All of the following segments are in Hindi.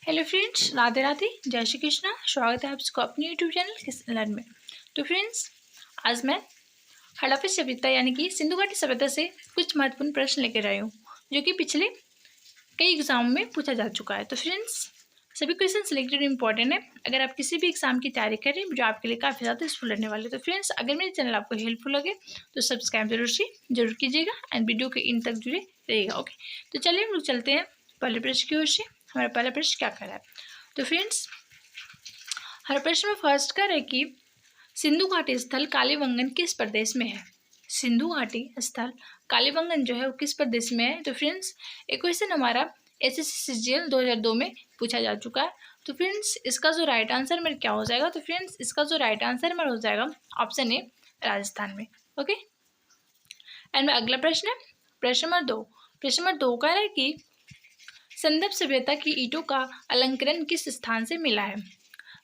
हेलो फ्रेंड्स, राधे राधे, जय श्री कृष्णा। स्वागत है आप सबको अपने यूट्यूब चैनल किसान लर्न में। तो फ्रेंड्स, आज मैं हड़प्पा सभ्यता यानी कि सिंधु घाटी सभ्यता से कुछ महत्वपूर्ण प्रश्न लेकर आई हूँ, जो कि पिछले कई एग्जाम में पूछा जा चुका है। तो फ्रेंड्स, सभी क्वेश्चन सिलेक्टेड इंपॉर्टेंट है। अगर आप किसी भी एग्जाम की तैयारी कर रहे हैं जो आपके लिए काफ़ी ज़्यादा यूजफुल रहने वाले। तो फ्रेंड्स, अगर मेरे चैनल आपको हेल्पफुल लगे तो सब्सक्राइब जरूर कीजिएगा एंड वीडियो के इन तक जुड़े रहिएगा। ओके, तो चलिए हम लोग चलते हैं पहले प्रश्न की ओर से। हमारा पहला प्रश्न क्या कर रहा है? तो फ्रेंड्स, हर प्रश्न में फर्स्ट कर है कि सिंधु घाटी स्थल कालीबंगन किस प्रदेश में है? सिंधु घाटी स्थल कालीबंगन जो है वो किस प्रदेश में है? तो फ्रेंड्स, एक क्वेश्चन हमारा एसएससी सीजीएल 2002 में पूछा जा चुका है। तो फ्रेंड्स, इसका जो राइट आंसर मेरे क्या हो जाएगा? तो फ्रेंड्स, इसका जो राइट आंसर मेरा हो जाएगा ऑप्शन ए, राजस्थान में। ओके, एंड अगला प्रश्न है प्रश्न नंबर 2। प्रश्न नंबर 2 कह रहा है कि संदर्भ सभ्यता की ईंटों का अलंकरण किस स्थान से मिला है?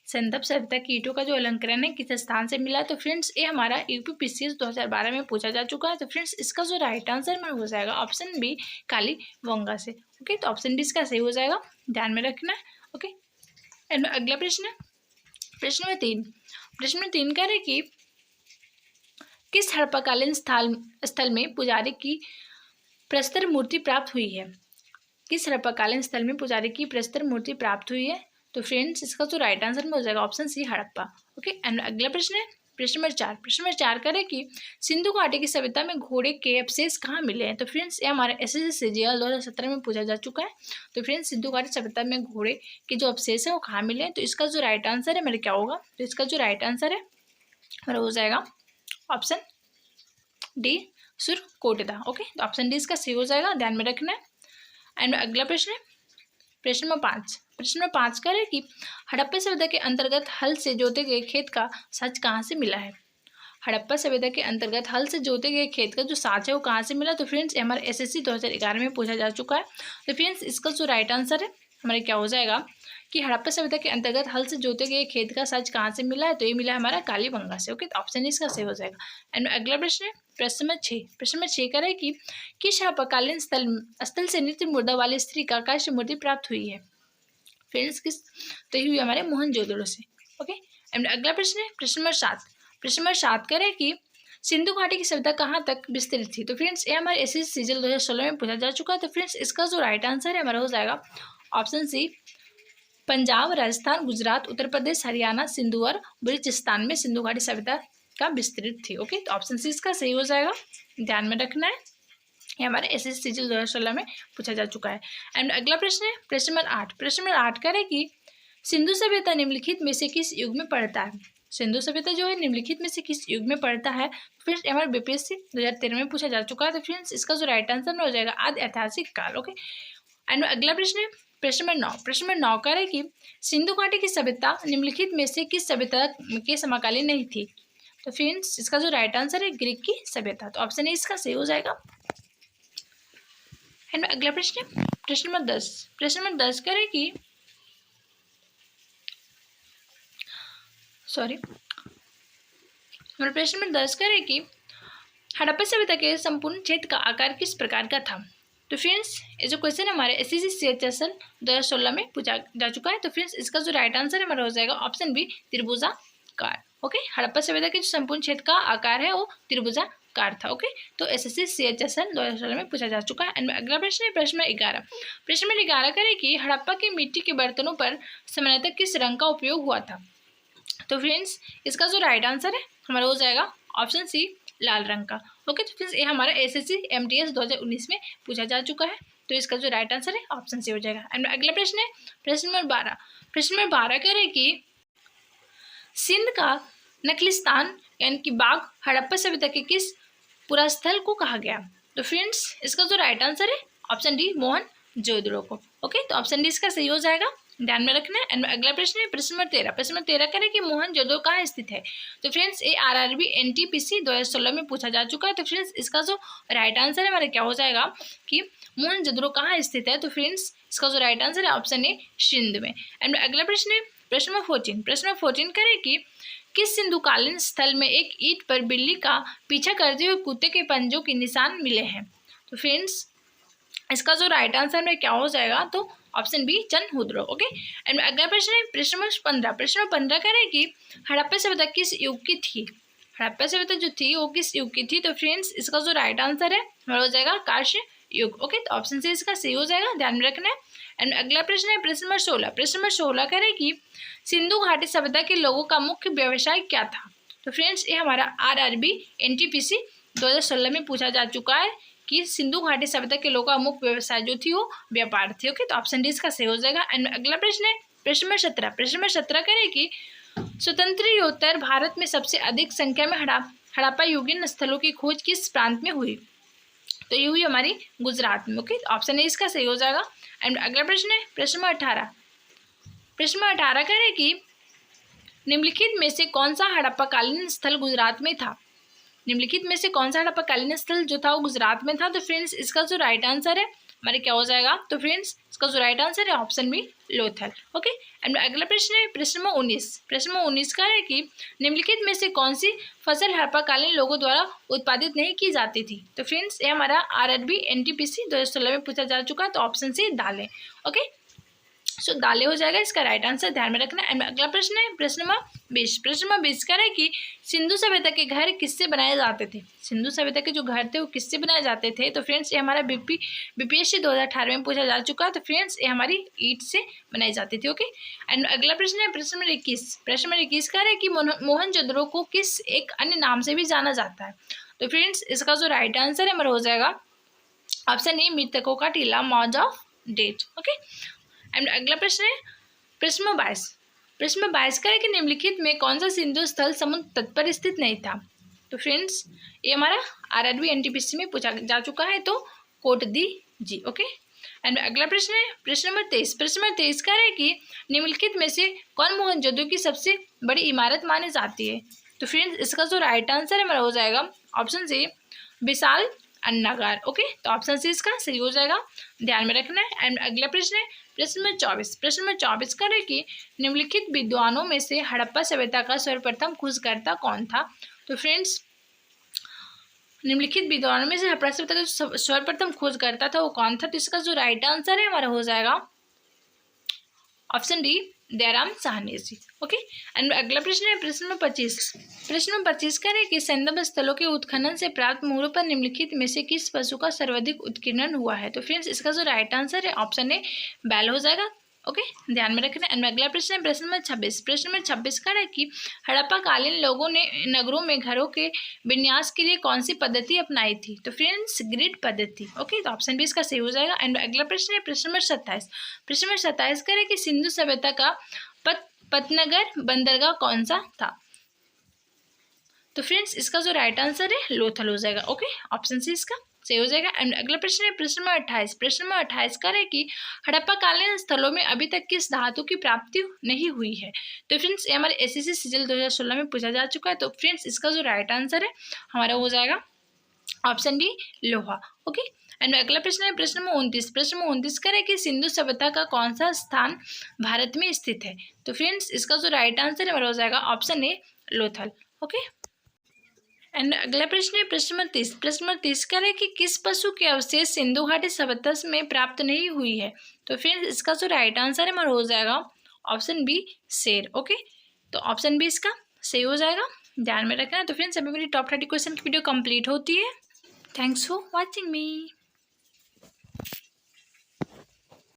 संदर्भ सभ्यता की ईंटों का जो अलंकरण है किस स्थान से मिला है? तो फ्रेंड्स, ये हमारा यूपीपीसीएस 2012 में पूछा जा चुका है। तो फ्रेंड्स, इसका जो राइट आंसर में हो जाएगा ऑप्शन बी, कालीबंगा से। ओके, तो ऑप्शन बी इसका सही हो जाएगा, ध्यान में रखना है। ओके, एंड अगला प्रश्न है प्रश्न नंबर 3। प्रश्न नंबर 3 कह रहे कि किस हड़प्पाकालीन स्थल में पुजारी की प्रस्तर मूर्ति प्राप्त हुई है? किस हड़प्पाकालीन स्थल में पुजारी की प्रस्तर मूर्ति प्राप्त हुई है? तो फ्रेंड्स, इसका जो राइट आंसर में हो जाएगा option C, Harappa. Okay, and अगला प्रश्न है प्रश्न नंबर 4। प्रश्न नंबर 4 करें कि सिंधु घाटी की सभ्यता में घोड़े के अवशेष कहाँ मिले हैं? तो फ्रेंड्स, ये हमारे एसएससी सीजीएल 2017 में पूछा जा चुका है। तो फ्रेंड्स, सिंधु घाटी सभ्यता में घोड़े के जो अवशेष है वो कहाँ मिले हैं? तो इसका जो राइट आंसर है मेरे क्या होगा? तो इसका जो राइट आंसर है मेरा हो जाएगा ऑप्शन डी, सुरकोटिया। ओके, तो ऑप्शन डी इसका सही हो जाएगा, ध्यान में रखना है। एंड अगला प्रश्न है प्रश्न नंबर 5। प्रश्न नंबर 5 कह रहे कि हड़प्पा सभ्यता के अंतर्गत हल से जोते गए खेत का साज कहाँ से मिला है? हड़प्पा सभ्यता के अंतर्गत हल से जोते गए खेत का जो साज है वो कहाँ से मिला? तो फ्रेंड्स, हमारे एसएससी 2011 में पूछा जा चुका है। तो फ्रेंड्स, इसका जो राइट आंसर है हमारे क्या हो जाएगा कि हड़प्पा सभ्यता के अंतर्गत हल से जोते गए खेत का साज कहाँ से मिला है? तो ये मिला हमारा कालीबंगा से। ओके, तो ऑप्शन इसका सही हो जाएगा। एंड अगला प्रश्न है प्रश्न नंबर 6। प्रश्न नंबर 6 कह रहे कि किस हड़प्पाकालीन स्थल से नृत्य मुद्रा वाली स्त्री का कांस्य मूर्ति प्राप्त हुई है? फ्रेंड्स, किस तो ये हुई हमारे मोहनजोदड़ो से। ओके, एंड अगला प्रश्न है प्रश्न नंबर 7। प्रश्न नंबर 7 कह रहे हैं कि सिंधु घाटी की सभ्यता कहाँ तक विस्तृत थी? तो फ्रेंड्स, ये हमारे एसएससी सीजीएल 2016 में पूछा जा चुका है। तो फ्रेंड्स, इसका जो राइट आंसर है हमारा हो जाएगा ऑप्शन सी, पंजाब, राजस्थान, गुजरात, उत्तर प्रदेश, हरियाणा, सिंधु और बलूचिस्तान में सिंधु घाटी सभ्यता का विस्तृत थी। ओके, तो ऑप्शन सी इसका सही हो जाएगा, ध्यान में रखना है। ये हमारे एसएससी सीजीएल 2016 में पूछा जा चुका है। एंड अगला प्रश्न है प्रश्न नंबर 8। प्रश्न नंबर 8 कह रहे कि सिंधु सभ्यता निम्नलिखित में से किस युग में पड़ता है? सिंधु सभ्यता जो है निम्नलिखित में से किस युग में पड़ता है? फ्रेंड्स, हमारे बीपीएससी 2013 में पूछा जा चुका है। तो फ्रेंड्स, इसका जो राइट आंसर में हो जाएगा आदि ऐतिहासिक काल। ओके, एंड अगला प्रश्न है प्रश्न नंबर 9। प्रश्न नंबर 9 कह रहे कि सिंधु घाटी की सभ्यता निम्नलिखित में से किस सभ्यता के समकालीन नहीं थी? तो फ्रेंड्स, इसका जो राइट आंसर है ग्रीक की सभ्यता। तो ऑप्शन ए इसका सही हो जाएगा। एंड अगला प्रश्न प्रश्न नंबर 10। प्रश्न नंबर 10 कह रहे कि प्रश्न नंबर 10 कह रहे कि हड़प्पा सभ्यता के संपूर्ण क्षेत्र का आकार किस प्रकार का था? तो फ्रेंड्स, ये जो क्वेश्चन हमारे एसएससी सीजीएल 2016 में पूछा जा चुका है। तो फ्रेंड्स, इसका जो राइट आंसर है हमारा हो जाएगा ऑप्शन बी, त्रिभुजाकार। ओके, हड़प्पा सभ्यता के जो संपूर्ण क्षेत्र का आकार है वो त्रिभुजाकार था। ओके, तो एसएससी सीजीएल 2016 में पूछा जा चुका है। एंड अगला प्रश्न है प्रश्न नंबर 11। प्रश्न नंबर 11 करें कि हड़प्पा के मिट्टी के बर्तनों पर सामान्यतः किस रंग का उपयोग हुआ था? तो फ्रेंड्स, इसका जो राइट आंसर है हमारा हो जाएगा ऑप्शन सी, लाल रंग का। ओके, तो फ्रेंड्स, ये हमारा एसएससी एमटीएस 2019 में पूछा जा चुका है। तो इसका जो राइट आंसर है ऑप्शन सी हो जाएगा। एंड अगला प्रश्न है प्रश्न नंबर 12। प्रश्न नंबर 12 कह रहे कि सिंध का नखलिस्तान यानी कि बाग हड़प्पा सभ्यता के किस पुरास्थल को कहा गया? तो फ्रेंड्स, इसका जो राइट आंसर है ऑप्शन डी, मोहनजोदड़ो को। ओके, तो ऑप्शन डी इसका सही हो जाएगा, ध्यान में रखना है। एंड अगला प्रश्न है प्रश्न नंबर 13। प्रश्न नंबर 13 करें कि मोहनजोदड़ो कहाँ स्थित है? तो फ्रेंड्स, ये आरआरबी एनटीपीसी 2016 में पूछा जा चुका है। तो फ्रेंड्स, इसका जो राइट आंसर है हमारा क्या हो जाएगा कि मोहनजोदड़ो कहाँ स्थित है? तो फ्रेंड्स, इसका जो राइट आंसर है ऑप्शन ए, सिंध में। एंड अगला प्रश्न है प्रश्न नंबर 14। प्रश्न नंबर 14 करें कि किस सिंधुकालीन स्थल में एक ईंट पर बिल्ली का पीछा करते हुए कुत्ते के पंजों के निशान मिले हैं? तो फ्रेंड्स, इसका जो राइट आंसर में क्या हो जाएगा? तो ऑप्शन बी जनहुद्रो। ओके, एंड अगला प्रश्न है प्रश्न नंबर 15। प्रश्न नंबर 15 कह रहे हैं कि हड़प्पा सभ्यता किस युग की थी। हड़प्पा सभ्यता जो थी वो किस युग की थी। तो फ्रेंड्स इसका जो राइट आंसर है वो हो जाएगा कांस्य युग। ओके, तो ऑप्शन सी इसका सही हो जाएगा, ध्यान में रखना है। एंड अगला प्रश्न है प्रश्न नंबर 16। प्रश्न नंबर 16 कह रहे हैं कि सिंधु घाटी सभ्यता के लोगों का मुख्य व्यवसाय क्या था। तो फ्रेंड्स ये हमारा आरआरबी एनटीपीसी 2016 में पूछा जा चुका है कि सिंधु घाटी सभ्यता के लोगों का मुख्य व्यवसाय जो थी वो व्यापार थी। ओके, तो ऑप्शन डी इसका सही हो जाएगा। एंड अगला प्रश्न है प्रश्न नंबर 17। प्रश्न नंबर 17 कह रहे हैं कि स्वतंत्रोत्तर भारत में सबसे अधिक संख्या में हड़प्पा युगीन स्थलों की खोज किस प्रांत में हुई। तो ये हुई हमारी गुजरात में। ओके, ऑप्शन ए इसका सही हो जाएगा। एंड अगला प्रश्न है प्रश्न नंबर 18। प्रश्न नंबर 18 कह रहे हैं कि निम्नलिखित में से कौन सा हड़प्पाकालीन स्थल गुजरात में था। निम्नलिखित में से कौन सा हड़प्पाकालीन स्थल जो था वो गुजरात में था। तो फ्रेंड्स इसका जो राइट आंसर है हमारे क्या हो जाएगा। तो फ्रेंड्स इसका जो राइट आंसर है option B Lothal. Okay, and अगला प्रश्न है प्रश्न नंबर 19। प्रश्न नंबर 19 का है कि निम्नलिखित में से कौन सी फसल हड़प्पाकालीन लोगों द्वारा उत्पादित नहीं की जाती थी। तो फ्रेंड्स ये हमारा आरआरबी एनटीपीसी 2016 में पूछा जा चुका है। तो ऑप्शन सी दालें। ओके, सो दालें हो जाएगा इसका राइट आंसर, ध्यान में रखना। एंड अगला प्रश्न है प्रश्न नंबर 20। प्रश्न नंबर 20 का है कि सिंधु सभ्यता के घर किससे बनाए जाते थे। सिंधु सभ्यता के जो घर थे वो किससे बनाए जाते थे। तो फ्रेंड्स ये हमारा बीपीएससी 2018 में पूछा जा चुका है। तो फ्रेंड्स ये हमारी ईंट से बनाई जाती थी। ओके, एंड अगला प्रश्न है प्रश्न नंबर 21। प्रश्न नंबर 21 का है कि मोहनजोदड़ो को किस एक अन्य नाम से भी जाना जाता है। तो फ्रेंड्स इसका जो राइट आंसर है हमारा हो जाएगा ऑप्शन ए मृतकों का टीला, मौज ऑफ डेट। ओके, एंड अगला प्रश्न है प्रश्न नंबर 22। प्रश्न नंबर 22 का है कि निम्नलिखित में कौन सा सिंधु स्थल समुद्र तट पर स्थित नहीं था। तो फ्रेंड्स ये हमारा आरआरबी एनटीपीसी में पूछा जा चुका है। तो कोटदी जी। ओके, एंड अगला प्रश्न है प्रश्न नंबर 23। प्रश्न नंबर 23 का है कि निम्नलिखित में से कौन मोहनजोदड़ो की सबसे बड़ी इमारत मानी जाती है। तो फ्रेंड्स इसका जो राइट आंसर है हमारा हो जाएगा ऑप्शन सी विशाल अन्नागार। ओके, तो ऑप्शन सी इसका सही हो जाएगा, ध्यान में रखना है। एंड अगला प्रश्न है प्रश्न नंबर 24। प्रश्न नंबर 24 का है कि निम्नलिखित विद्वानों में से हड़प्पा सभ्यता का सर्वप्रथम खोजकर्ता कौन था। तो फ्रेंड्स निम्नलिखित विद्वानों में से हड़प्पा सभ्यता का सर्वप्रथम खोजकर्ता था वो कौन था। तो इसका जो राइट आंसर है हमारा हो जाएगा option D Dayaram Sahni ji. Okay, and अगला प्रश्न है प्रश्न नंबर 25। प्रश्न नंबर 25 का है कि संदर्भ स्थलों के उत्खनन से प्राप्त मूल्यों पर निम्नलिखित में से किस पशु का सर्वाधिक उत्कीर्णन हुआ है। तो फ्रेंड्स इसका जो राइट आंसर है ऑप्शन ए बैल हो जाएगा। ओके, ध्यान में रखना। एंड अगला प्रश्न है प्रश्न नंबर 26। प्रश्न नंबर 26 का है कि हड़प्पाकालीन लोगों ने नगरों में घरों के विन्यास के लिए कौन सी पद्धति अपनाई थी। तो फ्रेंड्स ग्रिड पद्धति। ओके, तो ऑप्शन बी इसका सही हो जाएगा। एंड अगला प्रश्न है प्रश्न नंबर 27। प्रश्न नंबर 27 का है कि सिंधु सभ्यता का पतनगर बंदरगाह कौन सा था। तो फ्रेंड्स इसका जो राइट आंसर है लोथल हो जाएगा। ओके, ऑप्शन सी इसका सही हो जाएगा। एंड अगला प्रश्न है प्रश्न नंबर 28। प्रश्न नंबर 28 का है कि हड़प्पाकालीन स्थलों में अभी तक किस धातु की प्राप्ति नहीं हुई है। तो फ्रेंड्स ये हमारे एसएससी सीजीएल 2016 में पूछा जा चुका है। तो फ्रेंड्स इसका जो राइट आंसर है हमारा हो जाएगा ऑप्शन डी लोहा। ओके, एंड अगला प्रश्न है प्रश्न नंबर 29। प्रश्न नंबर 29 का है कि सिंधु सभ्यता का कौन सा स्थान भारत में स्थित है। तो फ्रेंड्स इसका जो राइट आंसर है हमारा हो जाएगा option A Lothal. Okay, and अगला प्रश्न है प्रश्न नंबर 30। प्रश्न नंबर 30 का है कि किस पशु के अवशेष सिंधु घाटी सभ्यता में प्राप्त नहीं हुई है। तो फ्रेंड्स इसका जो राइट आंसर है हमारा हो जाएगा ऑप्शन बी शेर। ओके, तो ऑप्शन बी इसका सही हो जाएगा, ध्यान में रखना। तो फ्रेंड्स अभी मेरी टॉप 30 क्वेश्चन की वीडियो कंप्लीट होती है। Thanks for watching me.